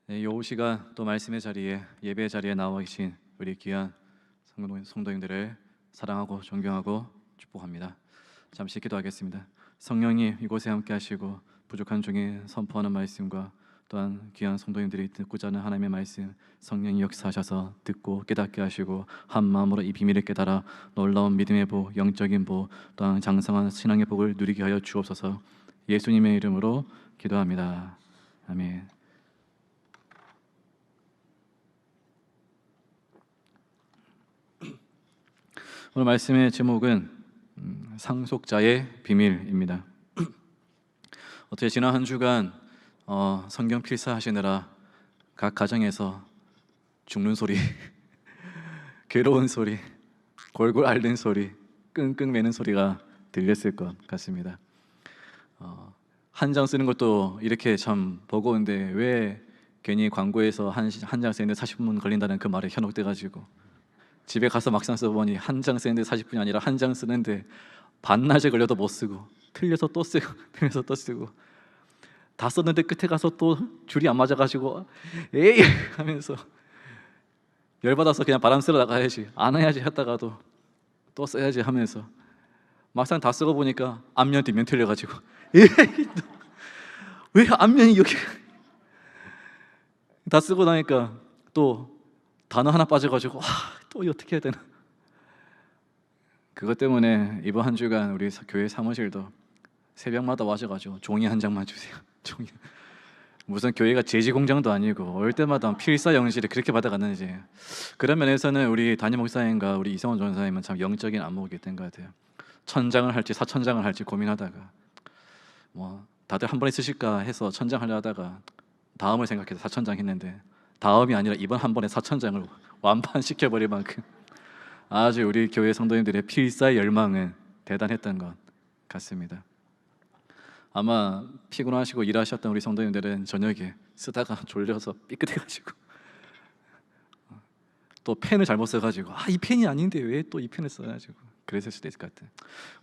네, 요 시간 또 말씀의 자리에 예배 자리에 나와 계신 우리 귀한 성도님들을 사랑하고 존경하고 축복합니다. 잠시 기도하겠습니다. 성령님 이곳에 함께 하시고 부족한 중에 선포하는 말씀과 또한 귀한 성도님들이 듣고자 하는 하나님의 말씀 성령이 역사하셔서 듣고 깨닫게 하시고 한 마음으로 이 비밀을 깨달아 놀라운 믿음의 복, 영적인 복, 또한 장성한 신앙의 복을 누리게 하여 주옵소서. 예수님의 이름으로 기도합니다. 아멘. 오늘 말씀의 제목은 상속자의 비밀입니다. 어떻게 지난 한 주간 성경 필사하시느라 각 가정에서 죽는 소리, 괴로운 소리, 골골 앓는 소리, 끙끙 매는 소리가 들렸을 것 같습니다. 한 장 쓰는 것도 이렇게 참 버거운데 왜 괜히 광고에서 한 장 쓰는데 40분 걸린다는 그 말에 현혹돼가지고 집에 가서 막상 써보니 한 장 쓰는데 40분이 아니라 한 장 쓰는데 반나절 걸려도 못 쓰고 틀려서 또 쓰고 틀려서 또 쓰고 다 썼는데 끝에 가서 또 줄이 안 맞아가지고 에이 하면서 열받아서 그냥 바람 쐬러 나가야지 안 해야지 했다가도 또 써야지 하면서 막상 다 쓰고 보니까 앞면 뒷면 틀려가지고 에이 왜 앞면이 여기 다 쓰고 나니까 또 단어 하나 빠져가지고 또 어떻게 해야 되나. 그것 때문에 이번 한 주간 우리 교회 사무실도 새벽마다 와셔가지고 종이 한 장만 주세요. 종이 무슨 교회가 제지 공장도 아니고 올 때마다 필사 영실을 그렇게 받아갔는지. 그런 면에서는 우리 담임 목사님과 우리 이성원 전사님은 참 영적인 안목이 된 것 같아요. 천장을 할지 사천장을 할지 고민하다가 뭐 다들 한 번에 쓰실까 해서 천장 하려 하다가 다음을 생각해서 사천장 했는데 다음이 아니라 이번 한 번에 사천장을 완판시켜버릴 만큼 아주 우리 교회 성도님들의 필사의 열망은 대단했던 것 같습니다. 아마 피곤하시고 일하셨던 우리 성도님들은 저녁에 쓰다가 졸려서 삐끗해가지고 또 펜을 잘못 써가지고 이 펜이 아닌데 왜 또 이 펜을 써가지고 그랬을 수도 있을 것 같아요.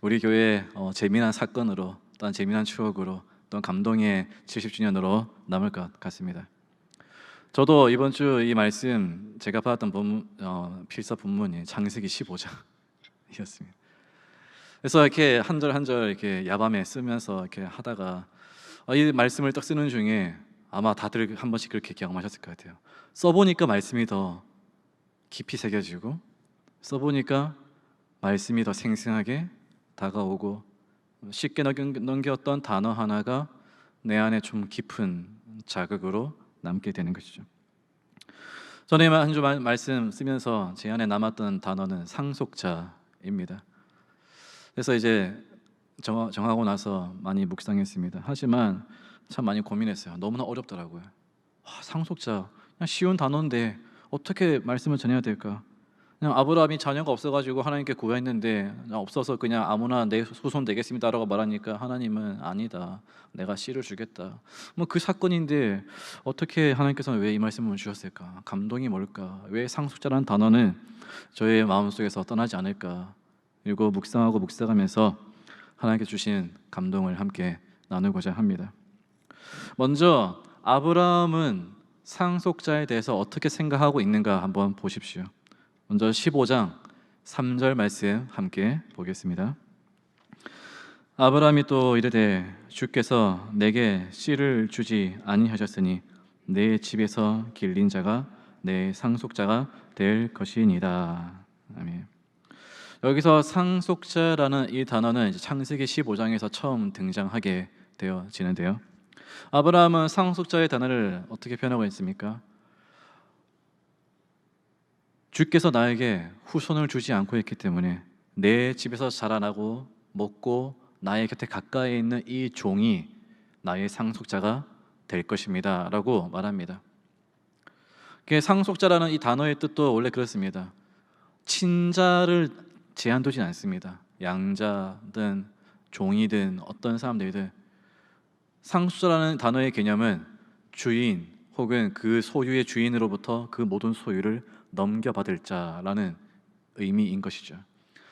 우리 교회 재미난 사건으로 또한 재미난 추억으로 또한 감동의 70주년으로 남을 것 같습니다. 저도 이번 주 이 말씀 제가 받았던 필사 본문이 창세기 15장이었습니다. 그래서 이렇게 한 절 한 절 이렇게 야밤에 쓰면서 이렇게 하다가 이 말씀을 딱 쓰는 중에 아마 다들 한 번씩 그렇게 경험하셨을 것 같아요. 써보니까 말씀이 더 깊이 새겨지고 써보니까 말씀이 더 생생하게 다가오고 쉽게 넘겼던 단어 하나가 내 안에 좀 깊은 자극으로 남게 되는 것이죠. 저는 한 주 말씀 쓰면서 제 안에 남았던 단어는 상속자입니다. 그래서 이제 정하고 나서 많이 묵상했습니다. 하지만 참 많이 고민했어요. 너무나 어렵더라고요. 상속자 그냥 쉬운 단어인데 어떻게 말씀을 전해야 될까? 그냥 아브라함이 자녀가 없어가지고 하나님께 구했는데 없어서 그냥 아무나 내 후손 되겠습니다라고 말하니까 하나님은 아니다, 내가 씨를 주겠다. 뭐 그 사건인데 어떻게 하나님께서는 왜 이 말씀을 주셨을까? 감동이 뭘까? 왜 상속자라는 단어는 저의 마음속에서 떠나지 않을까? 그리고 묵상하고 묵상하면서 하나님께 주신 감동을 함께 나누고자 합니다. 먼저 아브라함은 상속자에 대해서 어떻게 생각하고 있는가 한번 보십시오. 먼저 15장 3절 말씀 함께 보겠습니다. 아브라함이 또 이르되 주께서 내게 씨를 주지 아니하셨으니 내 집에서 길린 자가 내 상속자가 될 것이니라. 아멘. 여기서 상속자라는 이 단어는 이제 창세기 15장에서 처음 등장하게 되어지는데요. 아브라함은 상속자의 단어를 어떻게 표현하고 있습니까? 주께서 나에게 후손을 주지 않고 있기 때문에 내 집에서 자라나고 먹고 나의 곁에 가까이 있는 이 종이 나의 상속자가 될 것입니다 라고 말합니다. 상속자라는 이 단어의 뜻도 원래 그렇습니다. 친자를 제한두진 않습니다. 양자든 종이든 어떤 사람들이든 상속자라는 단어의 개념은 주인 혹은 그 소유의 주인으로부터 그 모든 소유를 넘겨받을 자라는 의미인 것이죠.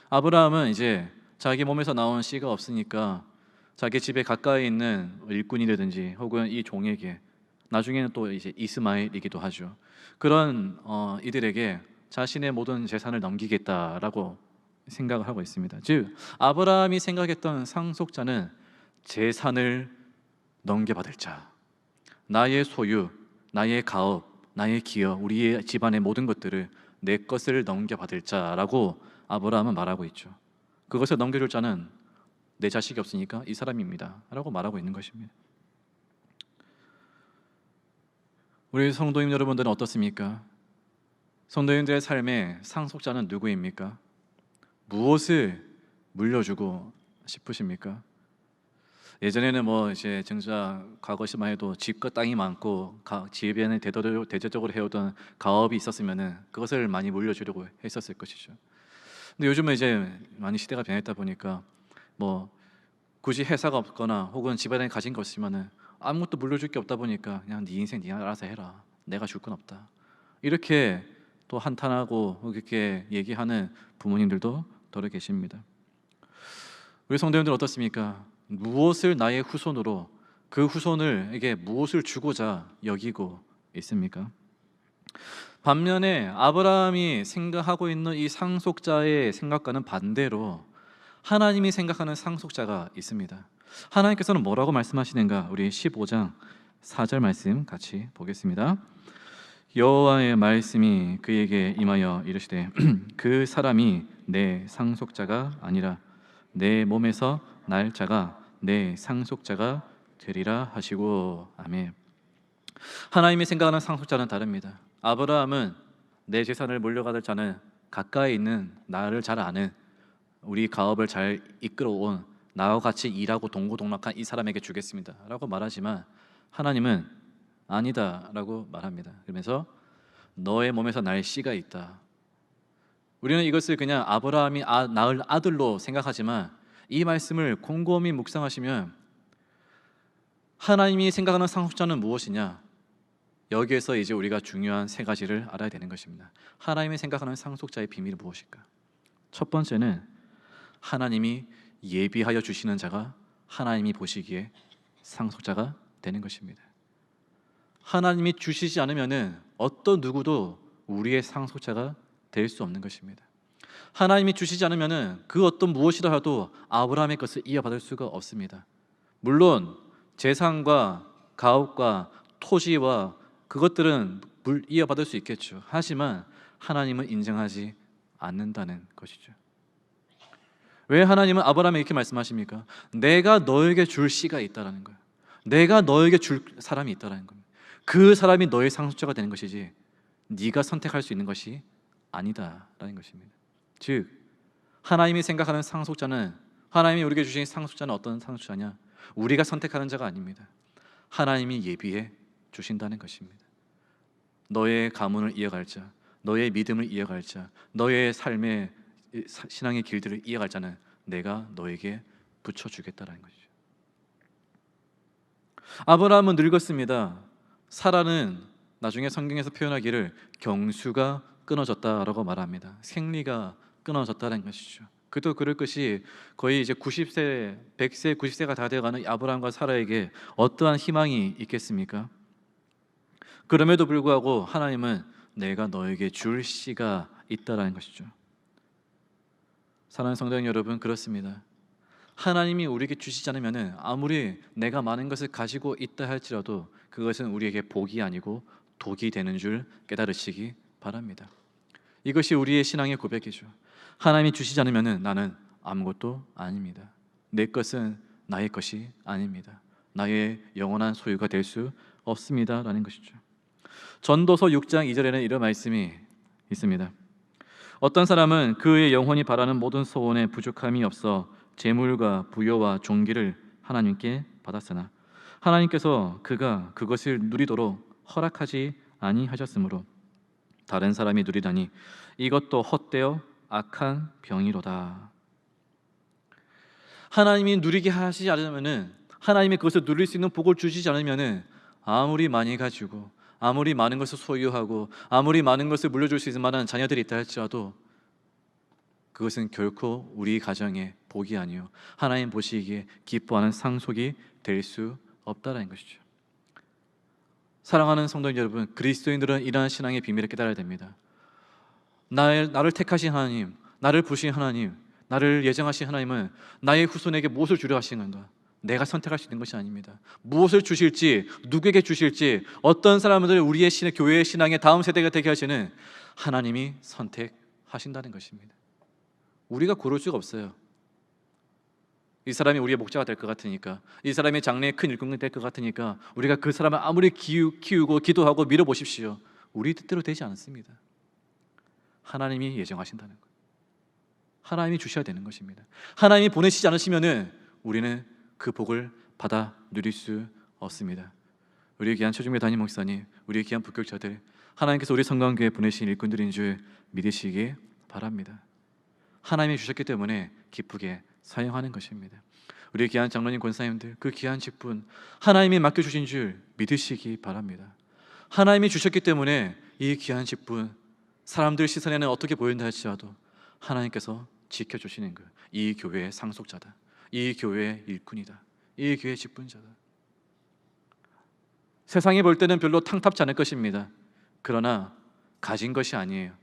아브라함은 이제 자기 몸에서 나온 씨가 없으니까 자기 집에 가까이 있는 일꾼이라든지 혹은 이 종에게 나중에는 또 이제 이스마엘이기도 하죠. 그런 이들에게 자신의 모든 재산을 넘기겠다라고 생각을 하고 있습니다. 즉 아브라함이 생각했던 상속자는 재산을 넘겨받을 자, 나의 소유, 나의 가업, 나의 기업, 우리의 집안의 모든 것들을 내 것을 넘겨받을 자라고 아브라함은 말하고 있죠. 그것을 넘겨줄 자는 내 자식이 없으니까 이 사람입니다 라고 말하고 있는 것입니다. 우리 성도님 여러분들은 어떻습니까? 성도님들의 삶의 상속자는 누구입니까? 무엇을 물려주고 싶으십니까? 예전에는 뭐 이제 정작 과거시만 해도 집과 땅이 많고 집에는 대대적으로 해오던 가업이 있었으면은 그것을 많이 물려주려고 했었을 것이죠. 근데 요즘은 이제 많이 시대가 변했다 보니까 뭐 굳이 회사가 없거나 혹은 집안에 가진 것 있으면은 아무것도 물려줄 게 없다 보니까 그냥 네 인생 네가 알아서 해라. 내가 줄 건 없다. 이렇게 또 한탄하고 그렇게 얘기하는 부모님들도 더러 계십니다. 우리 성도님들 어떻습니까? 무엇을 나의 후손으로 그 후손을에게 무엇을 주고자 여기고 있습니까? 반면에 아브라함이 생각하고 있는 이 상속자의 생각과는 반대로 하나님이 생각하는 상속자가 있습니다. 하나님께서는 뭐라고 말씀하시는가? 우리 15장 4절 말씀 같이 보겠습니다. 여호와의 말씀이 그에게 임하여 이르시되 그 사람이 내 상속자가 아니라 내 몸에서 날 자가 내 상속자가 되리라 하시고. 아멘. 하나님이 생각하는 상속자는 다릅니다. 아브라함은 내 재산을 물려받을 자는 가까이 있는 나를 잘 아는 우리 가업을 잘 이끌어온 나와 같이 일하고 동고동락한 이 사람에게 주겠습니다 라고 말하지만 하나님은 아니다 라고 말합니다. 그러면서 너의 몸에서 날 씨가 있다. 우리는 이것을 그냥 아브라함이 낳을 아들로 생각하지만 이 말씀을 곰곰이 묵상하시면 하나님이 생각하는 상속자는 무엇이냐? 여기에서 이제 우리가 중요한 세 가지를 알아야 되는 것입니다. 하나님이 생각하는 상속자의 비밀이 무엇일까? 첫 번째는 하나님이 예비하여 주시는 자가 하나님이 보시기에 상속자가 되는 것입니다. 하나님이 주시지 않으면은 어떤 누구도 우리의 상속자가 될 수 없는 것입니다. 하나님이 주시지 않으면은 그 어떤 무엇이라 해도 아브라함의 것을 이어받을 수가 없습니다. 물론 재산과 가옥과 토지와 그것들은 이어받을 수 있겠죠. 하지만 하나님은 인정하지 않는다는 것이죠. 왜 하나님은 아브라함에게 이렇게 말씀하십니까? 내가 너에게 줄 씨가 있다라는 거예요. 내가 너에게 줄 사람이 있다라는 겁니다. 그 사람이 너의 상속자가 되는 것이지 네가 선택할 수 있는 것이 아니다라는 것입니다. 즉 하나님이 생각하는 상속자는, 하나님이 우리에게 주신 상속자는 어떤 상속자냐? 우리가 선택하는 자가 아닙니다. 하나님이 예비해 주신다는 것입니다. 너의 가문을 이어갈 자, 너의 믿음을 이어갈 자, 너의 삶의 신앙의 길들을 이어갈 자는 내가 너에게 붙여주겠다라는 것이죠. 아브라함은 늙었습니다. 사라는 나중에 성경에서 표현하기를 경수가 끊어졌다라고 말합니다. 생리가 끊어졌다는 것이죠. 그도 그럴 것이 거의 이제 90세, 100세, 90세가 다 되어가는 아브라함과 사라에게 어떠한 희망이 있겠습니까? 그럼에도 불구하고 하나님은 내가 너에게 줄 씨가 있다라는 것이죠. 사랑하는 성도 여러분, 그렇습니다. 하나님이 우리에게 주시지 않으면 아무리 내가 많은 것을 가지고 있다 할지라도 그것은 우리에게 복이 아니고 독이 되는 줄 깨달으시기 바랍니다. 이것이 우리의 신앙의 고백이죠. 하나님이 주시지 않으면 나는 아무것도 아닙니다. 내 것은 나의 것이 아닙니다. 나의 영원한 소유가 될 수 없습니다 라는 것이죠. 전도서 6장 2절에는 이런 말씀이 있습니다. 어떤 사람은 그의 영혼이 바라는 모든 소원에 부족함이 없어 재물과 부여와 존귀를 하나님께 받았으나 하나님께서 그가 그것을 누리도록 허락하지 아니하셨으므로 다른 사람이 누리다니 이것도 헛되어 악한 병이로다. 하나님이 누리게 하시지 않으면은, 하나님이 그것을 누릴 수 있는 복을 주시지 않으면은 아무리 많이 가지고 아무리 많은 것을 소유하고 아무리 많은 것을 물려줄 수 있을 만한 자녀들이 있다 할지라도 그것은 결코 우리 가정의 복이 아니요 하나님 보시기에 기뻐하는 상속이 될 수 없다라는 것이죠. 사랑하는 성도 여러분, 그리스도인들은 이러한 신앙의 비밀을 깨달아야 됩니다. 나를 택하신 하나님, 나를 부르신 하나님, 나를 예정하신 하나님은 나의 후손에게 무엇을 주려 하시는가? 내가 선택할 수 있는 것이 아닙니다. 무엇을 주실지, 누구에게 주실지, 어떤 사람들 우리의 교회의 신앙의 다음 세대가 되게 하시는 하나님이 선택하신다는 것입니다. 우리가 고를 수가 없어요. 이 사람이 우리의 목자가 될 것 같으니까, 이 사람이 장래에 큰 일꾼이 될 것 같으니까 우리가 그 사람을 아무리 키우고 기도하고 밀어보십시오, 우리 뜻대로 되지 않습니다. 하나님이 예정하신다는 것, 하나님이 주셔야 되는 것입니다. 하나님이 보내시지 않으시면은 우리는 그 복을 받아 누릴 수 없습니다. 우리 귀한 최중배 담임 목사님, 우리 귀한 부교육자들, 하나님께서 우리 성광교회 보내신 일꾼들인 줄 믿으시기 바랍니다. 하나님이 주셨기 때문에 기쁘게 사용하는 것입니다. 우리 귀한 장로님, 권사님들, 그 귀한 직분 하나님이 맡겨주신 줄 믿으시기 바랍니다. 하나님이 주셨기 때문에 이 귀한 직분 사람들 시선에는 어떻게 보인다 할지라도 하나님께서 지켜주시는 것, 이 교회의 상속자다, 이 교회의 일꾼이다, 이 교회의 직분자다. 세상이 볼 때는 별로 탕탑지 않을 것입니다. 그러나 가진 것이 아니에요.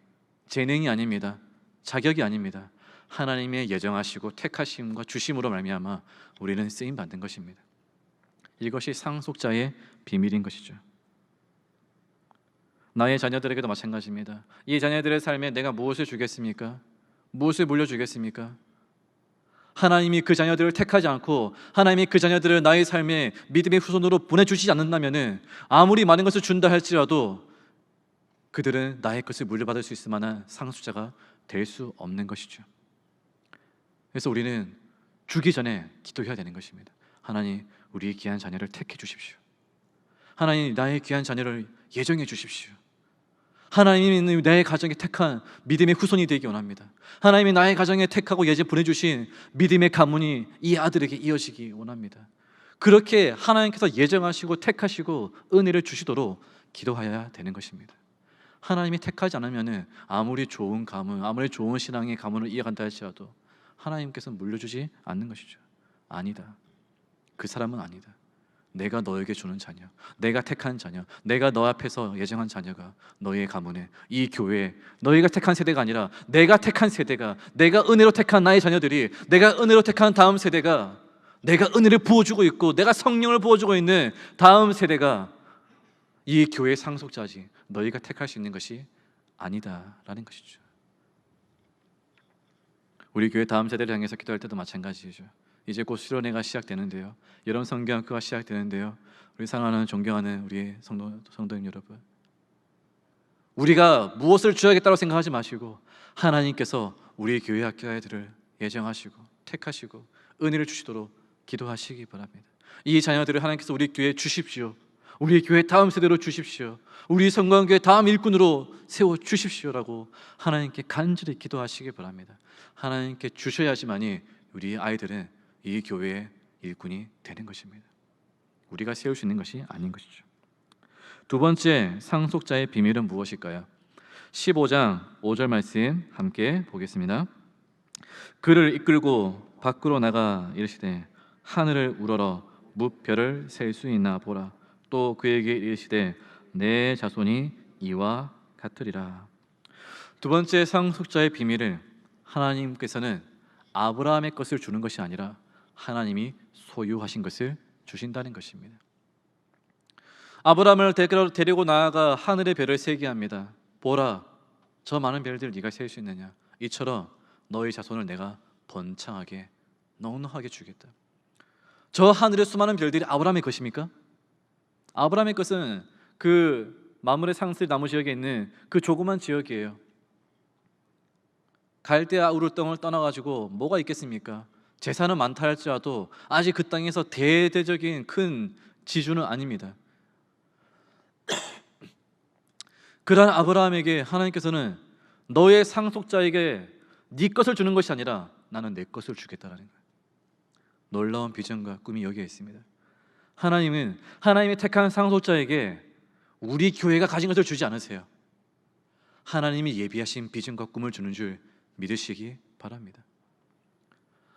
재능이 아닙니다. 자격이 아닙니다. 하나님의 예정하시고 택하심과 주심으로 말미암아 우리는 쓰임 받는 것입니다. 이것이 상속자의 비밀인 것이죠. 나의 자녀들에게도 마찬가지입니다. 이 자녀들의 삶에 내가 무엇을 주겠습니까? 무엇을 물려주겠습니까? 하나님이 그 자녀들을 택하지 않고 하나님이 그 자녀들을 나의 삶에 믿음의 후손으로 보내주시지 않는다면 아무리 많은 것을 준다 할지라도 그들은 나의 것을 물려받을 수 있을 만한 상속자가 될 수 없는 것이죠. 그래서 우리는 주기 전에 기도해야 되는 것입니다. 하나님, 우리의 귀한 자녀를 택해 주십시오. 하나님, 나의 귀한 자녀를 예정해 주십시오. 하나님이 나의 가정에 택한 믿음의 후손이 되기 원합니다. 하나님이 나의 가정에 택하고 예제 보내주신 믿음의 가문이 이 아들에게 이어지기 원합니다. 그렇게 하나님께서 예정하시고 택하시고 은혜를 주시도록 기도해야 되는 것입니다. 하나님이 택하지 않으면 아무리 좋은 가문, 아무리 좋은 신앙의 가문을 이어간다 할지라도 하나님께서 물려주지 않는 것이죠. 아니다, 그 사람은 아니다. 내가 너에게 주는 자녀, 내가 택한 자녀, 내가 너 앞에서 예정한 자녀가 너의 가문에, 이 교회에, 너희가 택한 세대가 아니라 내가 택한 세대가, 내가 은혜로 택한 나의 자녀들이, 내가 은혜로 택한 다음 세대가, 내가 은혜를 부어주고 있고 내가 성령을 부어주고 있는 다음 세대가 이 교회의 상속자지 너희가 택할 수 있는 것이 아니다라는 것이죠. 우리 교회 다음 세대를 향해서 기도할 때도 마찬가지죠. 이제 곧 수련회가 시작되는데요, 여름 성경학교가 시작되는데요, 우리 사랑하는 존경하는 우리 성도님 여러분, 우리가 무엇을 줘야겠다고 생각하지 마시고 하나님께서 우리 교회 학교 아이들을 예정하시고 택하시고 은혜를 주시도록 기도하시기 바랍니다. 이 자녀들을 하나님께서 우리 교회에 주십시오. 우리 교회 다음 세대로 주십시오. 우리 성광교회 다음 일꾼으로 세워 주십시오라고 하나님께 간절히 기도하시기 바랍니다. 하나님께 주셔야지만이 우리 아이들은 이 교회의 일꾼이 되는 것입니다. 우리가 세울 수 있는 것이 아닌 것이죠. 두 번째 상속자의 비밀은 무엇일까요? 15장 5절 말씀 함께 보겠습니다. 그를 이끌고 밖으로 나가 이르시되 하늘을 우러러 무별을 셀 수 있나 보라. 또 그에게 이르시되 내 자손이 이와 같으리라. 두 번째 상속자의 비밀을 하나님께서는 아브라함의 것을 주는 것이 아니라 하나님이 소유하신 것을 주신다는 것입니다. 아브라함을 데리고 나아가 하늘의 별을 세게 합니다. 보라, 저 많은 별들 네가 셀 수 있느냐? 이처럼 너희 자손을 내가 번창하게 넉넉하게 주겠다. 저 하늘의 수많은 별들이 아브라함의 것입니까? 아브라함의 것은 그 마므레 상슬 나무 지역에 있는 그 조그만 지역이에요. 갈대아 우르 땅을 떠나가지고 뭐가 있겠습니까? 재산은 많다 할지라도 아직 그 땅에서 대대적인 큰 지주는 아닙니다. 그러한 아브라함에게 하나님께서는 너의 상속자에게 네 것을 주는 것이 아니라 나는 내 것을 주겠다라는 거예요. 놀라운 비전과 꿈이 여기에 있습니다. 하나님은 하나님이 택한 상속자에게 우리 교회가 가진 것을 주지 않으세요. 하나님이 예비하신 비전과 꿈을 주는 줄 믿으시기 바랍니다.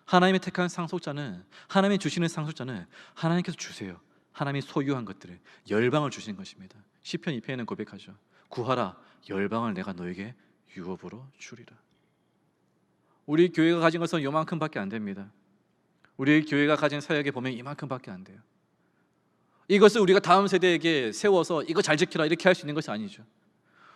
하나님이 택한 상속자는, 하나님이 주시는 상속자는 하나님께서 주세요. 하나님이 소유한 것들을, 열방을 주시는 것입니다. 시편 2편에는 고백하죠. 구하라, 열방을 내가 너에게 유업으로 주리라. 우리 교회가 가진 것은 요만큼밖에 안 됩니다. 우리 교회가 가진 사역에 보면 이만큼밖에 안 돼요. 이것을 우리가 다음 세대에게 세워서 이거 잘 지키라 이렇게 할 수 있는 것이 아니죠.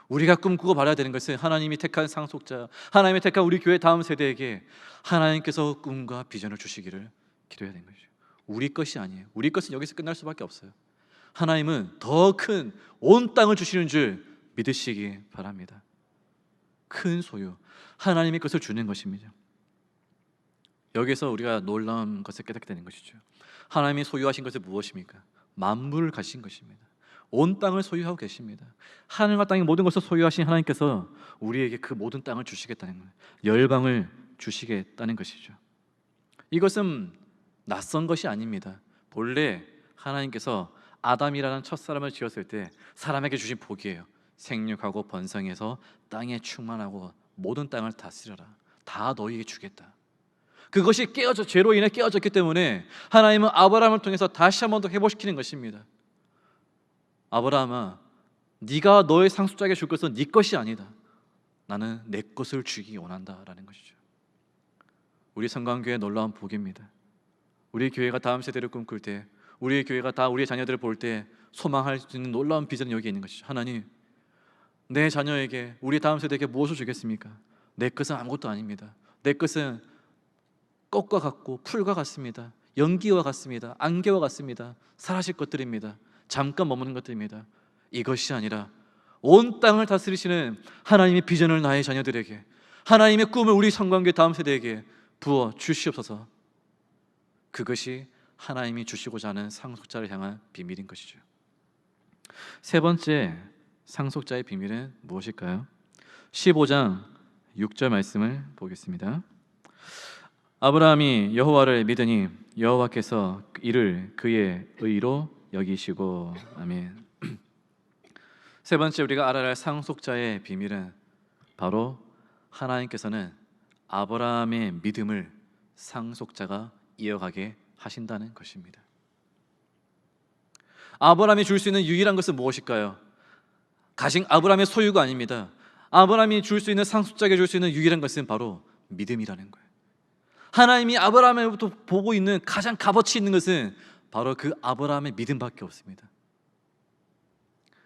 우리가 꿈꾸고 바라야 되는 것은 하나님이 택한 상속자, 하나님이 택한 우리 교회 다음 세대에게 하나님께서 꿈과 비전을 주시기를 기도해야 되는 것이죠. 우리 것이 아니에요. 우리 것은 여기서 끝날 수밖에 없어요. 하나님은 더 큰 온 땅을 주시는 줄 믿으시기 바랍니다. 큰 소유, 하나님의 것을 주는 것입니다. 여기서 우리가 놀라운 것을 깨닫게 되는 것이죠. 하나님이 소유하신 것은 무엇입니까? 만물을 가신 것입니다. 온 땅을 소유하고 계십니다. 하늘과 땅의 모든 것을 소유하신 하나님께서 우리에게 그 모든 땅을 주시겠다는 거예요. 열방을 주시겠다는 것이죠. 이것은 낯선 것이 아닙니다. 본래 하나님께서 아담이라는 첫사람을 지었을 때 사람에게 주신 복이에요. 생육하고 번성해서 땅에 충만하고 모든 땅을 다스려라. 다 너희에게 주겠다. 그것이 죄로 인해 깨어졌기 때문에 하나님은 아브라함을 통해서 다시 한 번 더 회복시키는 것입니다. 아브라함아, 네가 너의 상속자에게 줄 것은 네 것이 아니다. 나는 내 것을 주기 원한다라는 것이죠. 우리 성광교회 놀라운 복입니다. 우리 교회가 다음 세대를 꿈꿀 때, 우리 교회가 다 우리의 자녀들을 볼 때 소망할 수 있는 놀라운 비전이 여기에 있는 것이죠. 하나님, 내 자녀에게, 우리 다음 세대에게 무엇을 주겠습니까? 내 것은 아무것도 아닙니다. 내 것은 꽃과 같고 풀과 같습니다. 연기와 같습니다. 안개와 같습니다. 사라질 것들입니다. 잠깐 머무는 것들입니다. 이것이 아니라 온 땅을 다스리시는 하나님의 비전을 나의 자녀들에게, 하나님의 꿈을 우리 성광교회 다음 세대에게 부어 주시옵소서. 그것이 하나님이 주시고자 하는 상속자를 향한 비밀인 것이죠. 세 번째 상속자의 비밀은 무엇일까요? 15장 6절 말씀을 보겠습니다. 아브라함이 여호와를 믿으니 여호와께서 이를 그의 의로 여기시고. 아멘. 세 번째 우리가 알아야 할 상속자의 비밀은 바로 하나님께서는 아브라함의 믿음을 상속자가 이어가게 하신다는 것입니다. 아브라함이 줄 수 있는 유일한 것은 무엇일까요? 가진 아브라함의 소유가 아닙니다. 아브라함이 줄 수 있는, 상속자에게 줄 수 있는 유일한 것은 바로 믿음이라는 거예요. 하나님이 아브라함으로부터 보고 있는 가장 값어치 있는 것은 바로 그 아브라함의 믿음밖에 없습니다.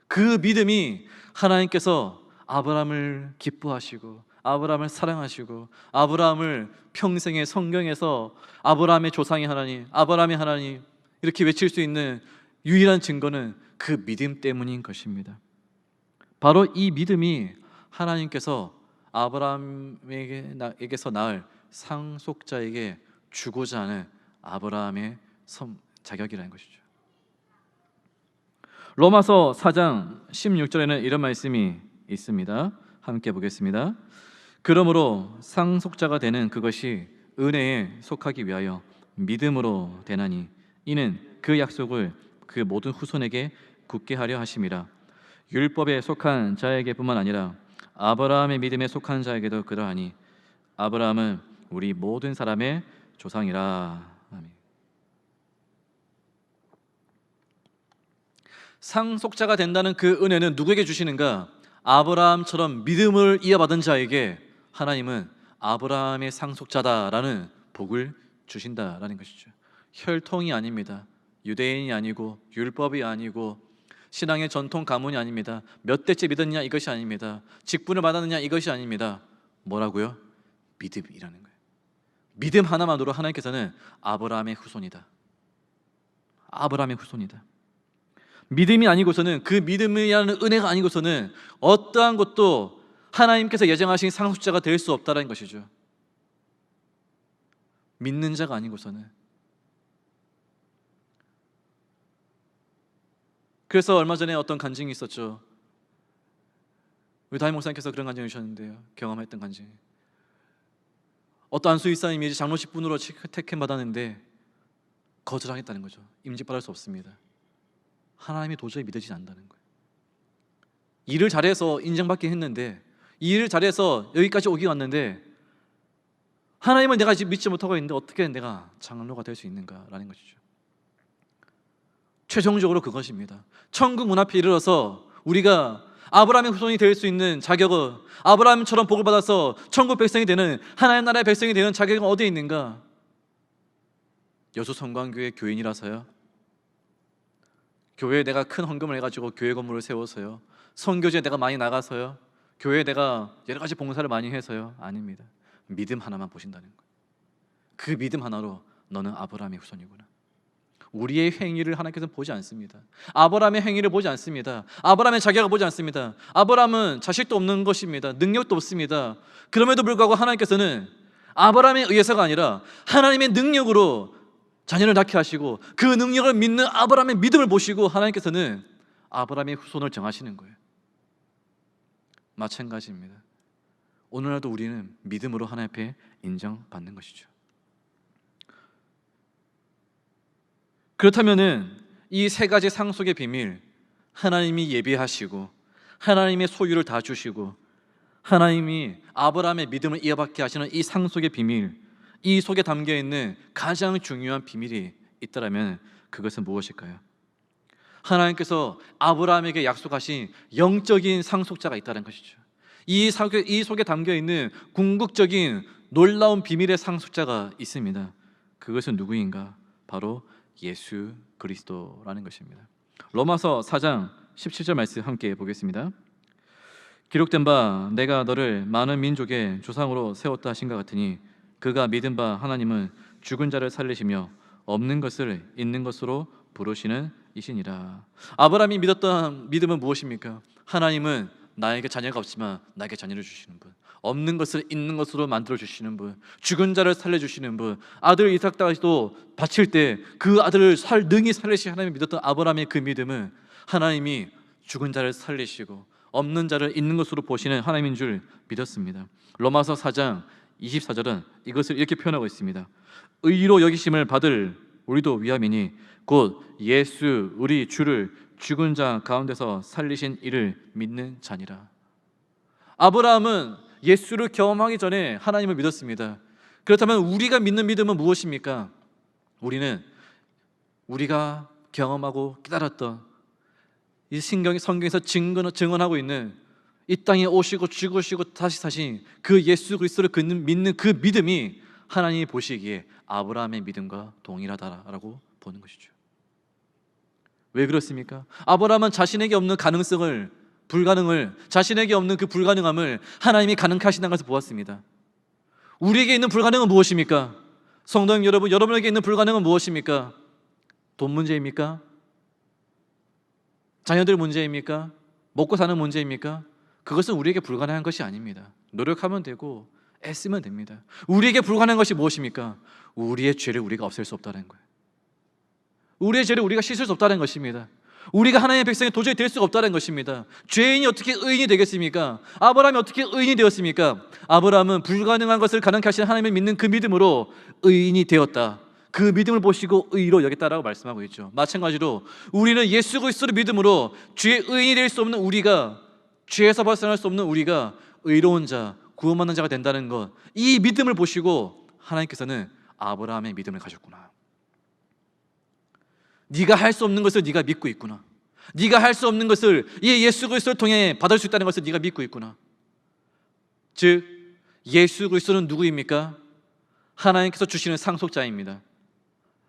그 믿음이 하나님께서 아브라함을 기뻐하시고 아브라함을 사랑하시고 아브라함을 평생의 성경에서 아브라함의 조상의 하나님, 아브라함의 하나님 이렇게 외칠 수 있는 유일한 증거는 그 믿음 때문인 것입니다. 바로 이 믿음이 하나님께서 아브라함에게서 낳을 상속자에게 주고자 하는 아브라함의 자격이라는 것이죠. 로마서 4장 16절에는 이런 말씀이 있습니다. 함께 보겠습니다. 그러므로 상속자가 되는 그것이 은혜에 속하기 위하여 믿음으로 되나니 이는 그 약속을 그 모든 후손에게 굳게 하려 하심이라. 율법에 속한 자에게뿐만 아니라 아브라함의 믿음에 속한 자에게도 그러하니 아브라함은 우리 모든 사람의 조상이라. 아멘. 상속자가 된다는 그 은혜는 누구에게 주시는가? 아브라함처럼 믿음을 이어받은 자에게 하나님은 아브라함의 상속자다라는 복을 주신다라는 것이죠. 혈통이 아닙니다. 유대인이 아니고 율법이 아니고 신앙의 전통 가문이 아닙니다. 몇 대째 믿었냐 이것이 아닙니다. 직분을 받았느냐 이것이 아닙니다. 뭐라고요? 믿음이라는 거예요. 믿음 하나만으로 하나님께서는 아브라함의 후손이다. 아브라함의 후손이다. 믿음이 아니고서는, 그 믿음이라는 은혜가 아니고서는 어떠한 것도 하나님께서 예정하신 상속자가 될 수 없다는 것이죠. 믿는 자가 아니고서는. 그래서 얼마 전에 어떤 간증이 있었죠. 우리 담임 목사님께서 그런 간증을 주셨는데요. 경험했던 간증. 어떠한 수의사님이 장로직분으로 택임 받았는데 거절하겠다는 거죠. 임직받을 수 없습니다. 하나님이 도저히 믿어지지 않는다는 거예요. 일을 잘해서 인정받긴 했는데, 이 일을 잘해서 여기까지 오긴 왔는데 하나님은 내가 지금 믿지 못하고 있는데 어떻게 내가 장로가 될 수 있는가라는 것이죠. 최종적으로 그것입니다. 천국 문 앞에 이르러서 우리가 아브라함의 후손이 될 수 있는 자격은, 아브라함처럼 복을 받아서 천국 백성이 되는, 하나님 나라의 백성이 되는 자격은 어디에 있는가? 여수성광교회 교인이라서요? 교회에 내가 큰 헌금을 해가지고 교회 건물을 세워서요? 선교지에 내가 많이 나가서요? 교회에 내가 여러 가지 봉사를 많이 해서요? 아닙니다. 믿음 하나만 보신다는 거예요. 그 믿음 하나로 너는 아브라함의 후손이구나. 우리의 행위를 하나님께서는 보지 않습니다. 아브라함의 행위를 보지 않습니다. 아브라함의 자격을 보지 않습니다. 아브라함은 자식도 없는 것입니다. 능력도 없습니다. 그럼에도 불구하고 하나님께서는 아브라함에 의해서가 아니라 하나님의 능력으로 자녀를 낳게 하시고, 그 능력을 믿는 아브라함의 믿음을 보시고 하나님께서는 아브라함의 후손을 정하시는 거예요. 마찬가지입니다. 오늘날도 우리는 믿음으로 하나님 앞에 인정받는 것이죠. 그렇다면은 이 세 가지 상속의 비밀, 하나님이 예비하시고 하나님의 소유를 다 주시고 하나님이 아브라함의 믿음을 이어받게 하시는 이 상속의 비밀, 이 속에 담겨 있는 가장 중요한 비밀이 있다면 그것은 무엇일까요? 하나님께서 아브라함에게 약속하신 영적인 상속자가 있다는 것이죠. 이 속에 담겨 있는 궁극적인 놀라운 비밀의 상속자가 있습니다. 그것은 누구인가? 바로 예수 그리스도라는 것입니다. 로마서 4장 17절 말씀 함께 보겠습니다. 기록된 바 내가 너를 많은 민족의 조상으로 세웠다 하신 것 같으니 그가 믿은 바 하나님은 죽은 자를 살리시며 없는 것을 있는 것으로 부르시는 이시니라. 아브라함이 믿었던 믿음은 무엇입니까? 하나님은 나에게 자녀가 없지만 나에게 자녀를 주시는 분, 없는 것을 있는 것으로 만들어 주시는 분, 죽은 자를 살려주시는 분, 아들 이삭까지도 바칠 때 그 아들을 능히 살리시 하나님을 믿었던 아브라함의 그 믿음은 하나님이 죽은 자를 살리시고 없는 자를 있는 것으로 보시는 하나님인 줄 믿었습니다. 로마서 4장 24절은 이것을 이렇게 표현하고 있습니다. 의로 여기심을 받을 우리도 위함이니 곧 예수 우리 주를 죽은 자 가운데서 살리신 이를 믿는 자니라. 아브라함은 예수를 경험하기 전에 하나님을 믿었습니다. 그렇다면 우리가 믿는 믿음은 무엇입니까? 우리는 우리가 경험하고 깨달았던 이 성경에서 증언하고 있는 이 땅에 오시고 죽으시고 다시 사신 그 예수 그리스도를 믿는 그 믿음이 하나님이 보시기에 아브라함의 믿음과 동일하다라고 보는 것이죠. 왜 그렇습니까? 아브라함은 자신에게 없는 불가능을, 자신에게 없는 그 불가능함을 하나님이 가능케 하신다는 것을 보았습니다. 우리에게 있는 불가능은 무엇입니까? 성도님 여러분, 여러분에게 있는 불가능은 무엇입니까? 돈 문제입니까? 자녀들 문제입니까? 먹고 사는 문제입니까? 그것은 우리에게 불가능한 것이 아닙니다. 노력하면 되고 애쓰면 됩니다. 우리에게 불가능한 것이 무엇입니까? 우리의 죄를 우리가 없앨 수 없다는 거예요. 우리의 죄를 우리가 씻을 수 없다는 것입니다. 우리가 하나님의 백성이 도저히 될 수가 없다는 것입니다. 죄인이 어떻게 의인이 되겠습니까? 아브라함이 어떻게 의인이 되었습니까? 아브라함은 불가능한 것을 가능케 하시는 하나님을 믿는 그 믿음으로 의인이 되었다. 그 믿음을 보시고 의로 여겼다라고 말씀하고 있죠. 마찬가지로 우리는 예수 그리스도를 믿음으로 죄의 의인이 될 수 없는 우리가, 죄에서 벗어날 수 없는 우리가 의로운 자, 구원받는 자가 된다는 것, 이 믿음을 보시고 하나님께서는 아브라함의 믿음을 가졌구나. 네가 할 수 없는 것을 네가 믿고 있구나. 네가 할 수 없는 것을 이 예수 그리스도를 통해 받을 수 있다는 것을 네가 믿고 있구나. 즉 예수 그리스도는 누구입니까? 하나님께서 주시는 상속자입니다.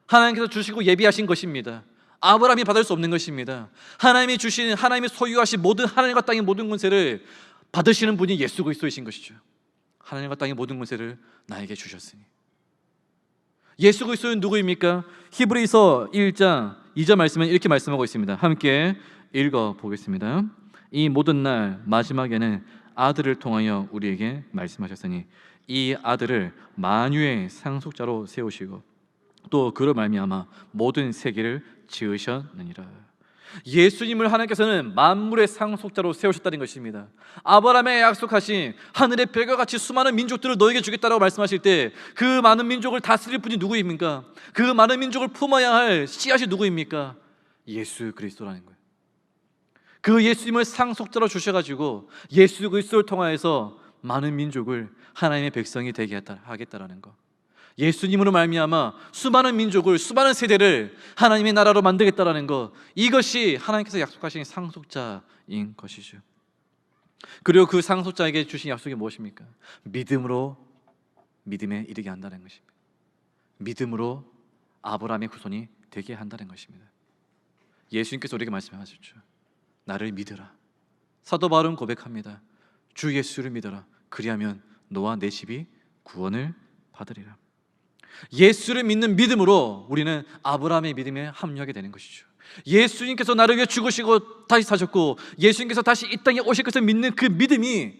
하나님께서 주시고 예비하신 것입니다. 아브라함이 받을 수 없는 것입니다. 하나님이 주신, 하나님이 소유하신 모든 하늘과 땅의 모든 권세를 받으시는 분이 예수 그리스도이신 것이죠. 하나님과 땅의 모든 권세를 나에게 주셨으니. 예수 그리스도는 누구입니까? 히브리서 1장 2절 말씀은 이렇게 말씀하고 있습니다. 함께 읽어보겠습니다. 이 모든 날 마지막에는 아들을 통하여 우리에게 말씀하셨으니 이 아들을 만유의 상속자로 세우시고 또 그로 말미암아 모든 세계를 지으셨느니라. 예수님을 하나님께서는 만물의 상속자로 세우셨다는 것입니다. 아브라함에 약속하신 하늘의 별과 같이 수많은 민족들을 너에게 주겠다라고 말씀하실 때 그 많은 민족을 다스릴 분이 누구입니까? 그 많은 민족을 품어야 할 씨앗이 누구입니까? 예수 그리스도라는 거예요. 그 예수님을 상속자로 주셔가지고 예수 그리스도를 통하여서 많은 민족을 하나님의 백성이 되게 하겠다라는 것. 예수님으로 말미암아 수많은 민족을, 수많은 세대를 하나님의 나라로 만들겠다라는 것, 이것이 하나님께서 약속하신 상속자인 것이죠. 그리고 그 상속자에게 주신 약속이 무엇입니까? 믿음으로 믿음에 이르게 한다는 것입니다. 믿음으로 아브라함의 후손이 되게 한다는 것입니다. 예수님께서 우리에게 말씀하셨죠. 나를 믿으라. 사도 바울은 고백합니다. 주 예수를 믿어라. 그리하면 너와 내 집이 구원을 받으리라. 예수를 믿는 믿음으로 우리는 아브라함의 믿음에 합류하게 되는 것이죠. 예수님께서 나를 위해 죽으시고 다시 사셨고 예수님께서 다시 이 땅에 오실 것을 믿는 그 믿음이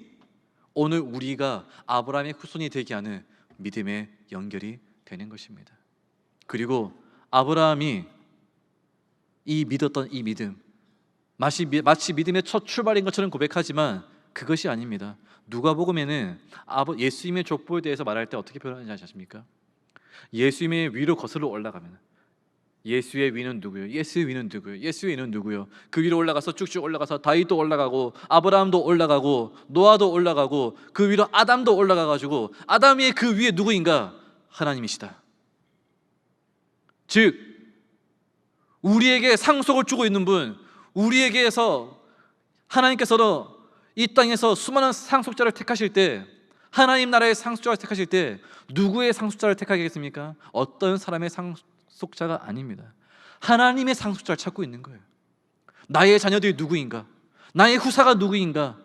오늘 우리가 아브라함의 후손이 되게 하는 믿음의 연결이 되는 것입니다. 그리고 아브라함이 이 믿었던 이 믿음, 마치 믿음의 첫 출발인 것처럼 고백하지만 그것이 아닙니다. 누가복음에는 예수님의 족보에 대해서 말할 때 어떻게 표현하는지 아십니까? 예수님의 위로 거슬러 올라가면 예수의 위는 누구요? 예수의 위는 누구요? 예수의 위는 누구요? 그 위로 올라가서 쭉쭉 올라가서 다윗도 올라가고 아브라함도 올라가고 노아도 올라가고 그 위로 아담도 올라가가지고 아담의 그 위에 누구인가? 하나님이시다. 즉 우리에게 상속을 주고 있는 분, 우리에게서 하나님께서는 이 땅에서 수많은 상속자를 택하실 때, 하나님 나라의 상속자를 택하실 때 누구의 상속자를 택하겠습니까? 어떤 사람의 상속자가 아닙니다. 하나님의 상속자를 찾고 있는 거예요. 나의 자녀들이 누구인가? 나의 후사가 누구인가?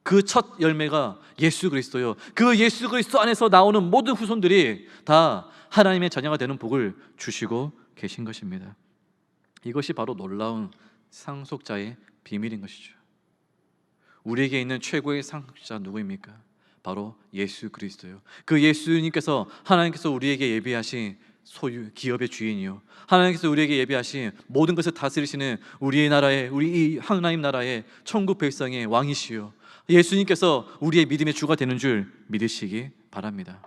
그 첫 열매가 예수 그리스도요. 그 예수 그리스도 안에서 나오는 모든 후손들이 다 하나님의 자녀가 되는 복을 주시고 계신 것입니다. 이것이 바로 놀라운 상속자의 비밀인 것이죠. 우리에게 있는 최고의 상속자 누구입니까? 바로 예수 그리스도요. 그 예수님께서 하나님께서 우리에게 예비하신 소유, 기업의 주인이요, 하나님께서 우리에게 예비하신 모든 것을 다스리시는 우리의 나라의, 우리 이 하나님 나라의 천국 백성의 왕이시요, 예수님께서 우리의 믿음의 주가 되는 줄 믿으시기 바랍니다.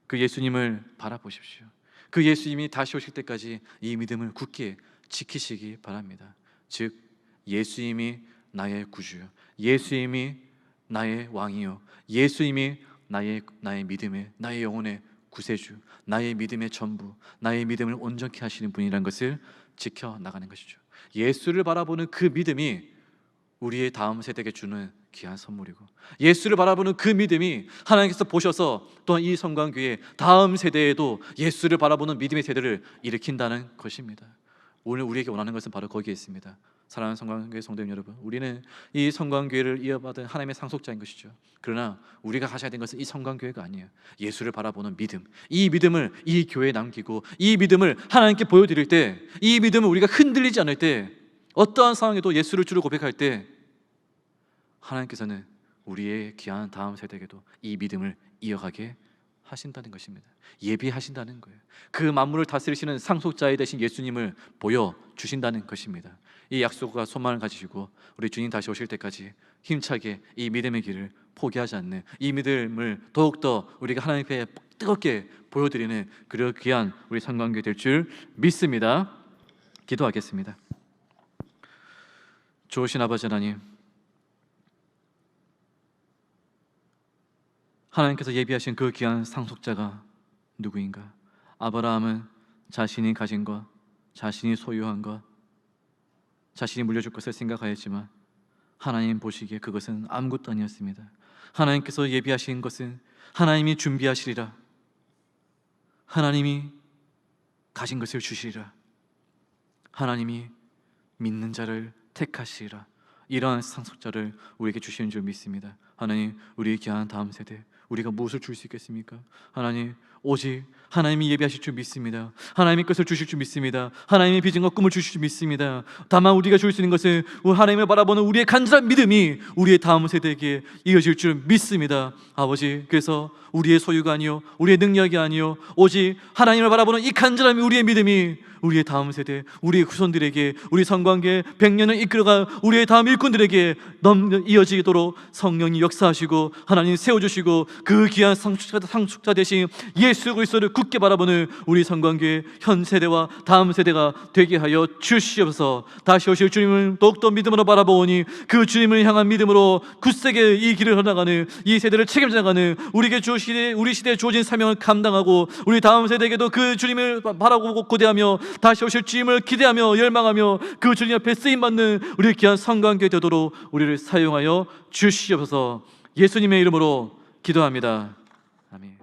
그 예수님을 바라보십시오. 그 예수님이 다시 오실 때까지 이 믿음을 굳게 지키시기 바랍니다. 즉 예수님이 나의 구주요, 예수님이 나의 왕이요, 예수님이 나의 믿음의, 나의 영혼의 구세주, 나의 믿음의 전부, 나의 믿음을 온전케 하시는 분이라는 것을 지켜나가는 것이죠. 예수를 바라보는 그 믿음이 우리의 다음 세대에게 주는 귀한 선물이고, 예수를 바라보는 그 믿음이 하나님께서 보셔서 또한 이 성광교회 다음 세대에도 예수를 바라보는 믿음의 세대를 일으킨다는 것입니다. 오늘 우리에게 원하는 것은 바로 거기에 있습니다. 사랑하는 성광교회 성도님 여러분, 우리는 이 성광교회를 이어받은 하나님의 상속자인 것이죠. 그러나 우리가 가셔야 되는 것은 이 성광교회가 아니에요. 예수를 바라보는 믿음, 이 믿음을 이 교회에 남기고 이 믿음을 하나님께 보여드릴 때, 이 믿음을 우리가 흔들리지 않을 때, 어떠한 상황에도 예수를 주로 고백할 때 하나님께서는 우리의 귀한 다음 세대에게도 이 믿음을 이어가게 하신다는 것입니다. 예비하신다는 거예요. 그 만물을 다스리시는 상속자에 되신 예수님을 보여주신다는 것입니다. 이 약속과 소망을 가지시고 우리 주님 다시 오실 때까지 힘차게 이 믿음의 길을 포기하지 않는, 이 믿음을 더욱더 우리가 하나님 앞에 뜨겁게 보여드리는 그런 귀한 우리 성광교회 될 줄 믿습니다. 기도하겠습니다. 좋으신 아버지 하나님, 하나님께서 예비하신 그 귀한 상속자가 누구인가? 아브라함은 자신이 가진 것, 자신이 소유한 것, 자신이 물려줄 것을 생각하였지만 하나님 보시기에 그것은 아무것도 아니었습니다. 하나님께서 예비하신 것은 하나님이 준비하시리라, 하나님이 가진 것을 주시리라, 하나님이 믿는 자를 택하시리라, 이러한 상속자를 우리에게 주시는 줄 믿습니다. 하나님, 우리의 귀한 다음 세대 우리가 무엇을 줄 수 있겠습니까? 하나님, 오직 하나님이 예비하실 줄 믿습니다. 하나님의 것을 주실 줄 믿습니다. 하나님의 비전과 꿈을 주실 줄 믿습니다. 다만 우리가 줄 수 있는 것은 하나님을 바라보는 우리의 간절한 믿음이 우리의 다음 세대에게 이어질 줄 믿습니다. 아버지, 그래서 우리의 소유가 아니요, 우리의 능력이 아니요, 오직 하나님을 바라보는 이 간절함이, 우리의 믿음이 우리의 다음 세대, 우리의 후손들에게, 우리 성광계 100년을 이끌어갈 우리의 다음 일꾼들에게 이어지도록 성령이 역사하시고 하나님 세워주시고 그 귀한 상속자 되신 예수 그리스도를 굳게 바라보는 우리 성관교회 현 세대와 다음 세대가 되게 하여 주시옵소서. 다시 오실 주님을 더욱더 믿음으로 바라보니 그 주님을 향한 믿음으로 굳세게 이 길을 흘러가는 이 세대를 책임져 나가는 우리 시대에 주어진 사명을 감당하고 우리 다음 세대에게도 그 주님을 바라보고 고대하며 다시 오실 주님을 기대하며 열망하며 그 주님 앞에 쓰임받는 우리 귀한 성관교회 되도록 우리를 사용하여 주시옵소서. 예수님의 이름으로 기도합니다. 아멘.